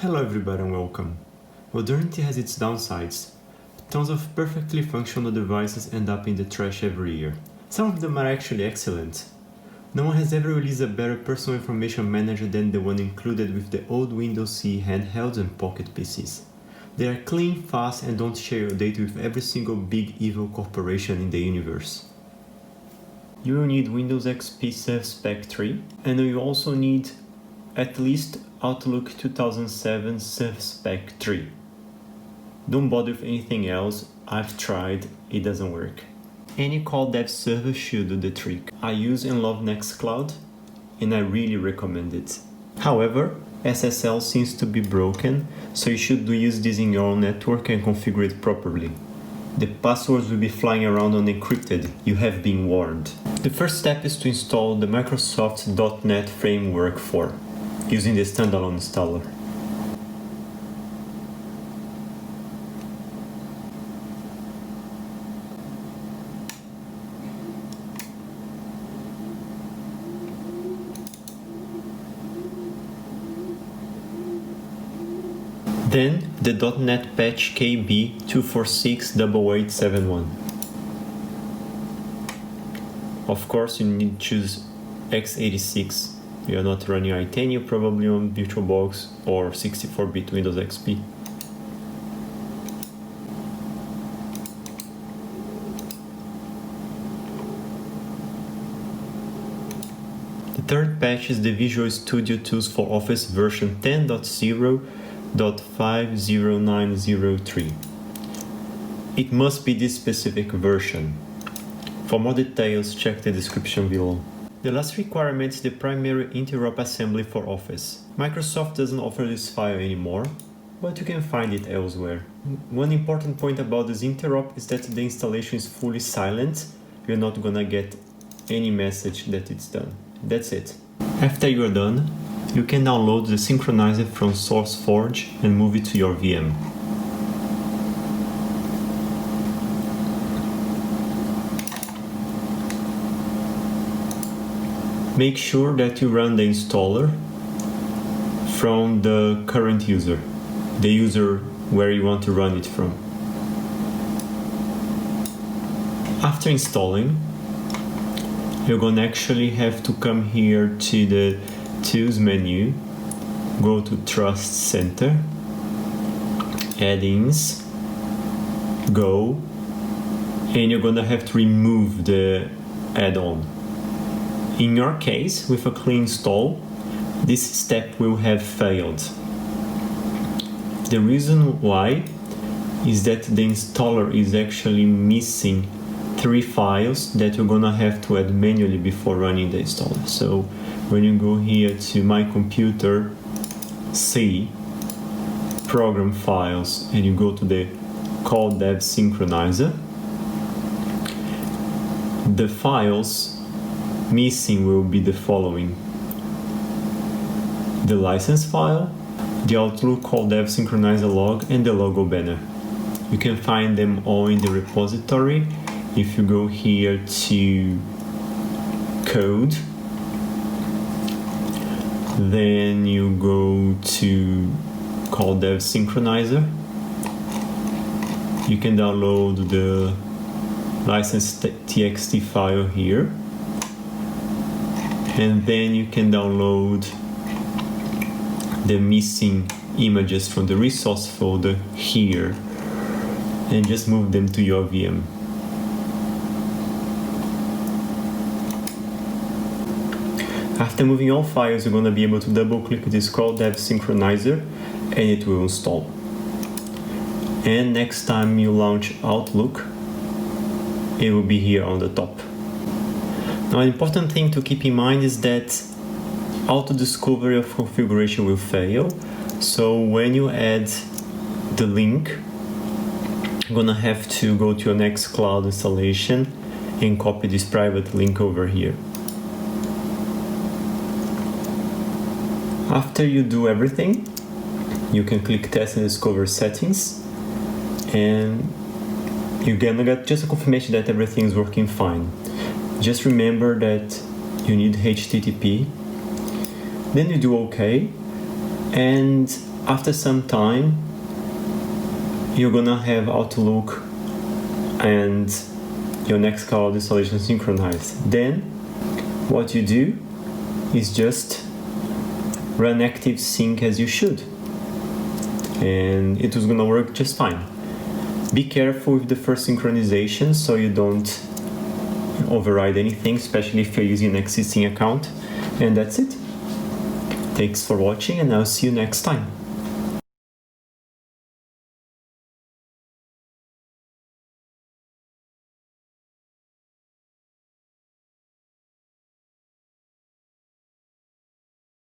Hello everybody and welcome. Modernity has its downsides. Tons of perfectly functional devices end up in the trash every year. Some of them are actually excellent. No one has ever released a better personal information manager than the one included with the old Windows CE Handhelds and Pocket PCs. They are clean, fast, and don't share your data with every single big evil corporation in the universe. You will need Windows XP Surf Spec 3, and you also need at least Outlook 2007 Surf Spec 3. Don't bother with anything else, I've tried, it doesn't work. Any CalDAV server should do the trick. I use and love Nextcloud, and I really recommend it. However, SSL seems to be broken, so you should use this in your own network and configure it properly. The passwords will be flying around unencrypted, you have been warned. The first step is to install the Microsoft .NET Framework 4, using the standalone installer. Then the .NET patch KB 2468871. Of course, you need to choose x86. You are not running i10, you're probably on VirtualBox or 64-bit Windows XP. The third patch is the Visual Studio Tools for Office version 10.0.50903. It must be this specific version. For more details, check the description below. The last requirement is the primary Interop assembly for Office. Microsoft doesn't offer this file anymore, but you can find it elsewhere. One important point about this Interop is that the installation is fully silent. You're not gonna get any message that it's done. That's it. After you're done, you can download the Synchronizer from SourceForge and move it to your VM. Make sure that you run the installer from the current user, the user where you want to run it from. After installing, you're going to actually have to come here to the Tools menu, go to Trust Center, Add-ins, Go, and you're going to have to remove the add-on. In your case, with a clean install, this step will have failed. The reason why is that the installer is actually missing 3 files that you're gonna have to add manually before running the installer. So when you go here to My Computer, C, Program Files, and you go to the CalDAV Synchronizer, the files missing will be the following: the license file, the Outlook CalDAV Synchronizer log, and the logo banner. You can find them all in the repository. If you go here to Code, then you go to CalDAV Synchronizer, you can download the license.txt file here, and then you can download the missing images from the resource folder here and just move them to your VM. After moving all files, you're going to be able to double-click this CalDAV Synchronizer and it will install. And next time you launch Outlook, it will be here on the top. Now, an important thing to keep in mind is that auto-discovery of configuration will fail. So when you add the link, you're going to have to go to your Nextcloud installation and copy this private link over here. After you do everything, you can click Test and Discover Settings, and you're gonna get just a confirmation that everything is working fine. Just remember that you need HTTP, then you do OK, and after some time, you're gonna have Outlook and your Nextcloud installation synchronized. Then what you do is just run active sync as you should, and it was gonna work just fine. Be careful with the first synchronization so you don't override anything, especially if you're using an existing account. And that's it. Thanks for watching, and I'll see you next time.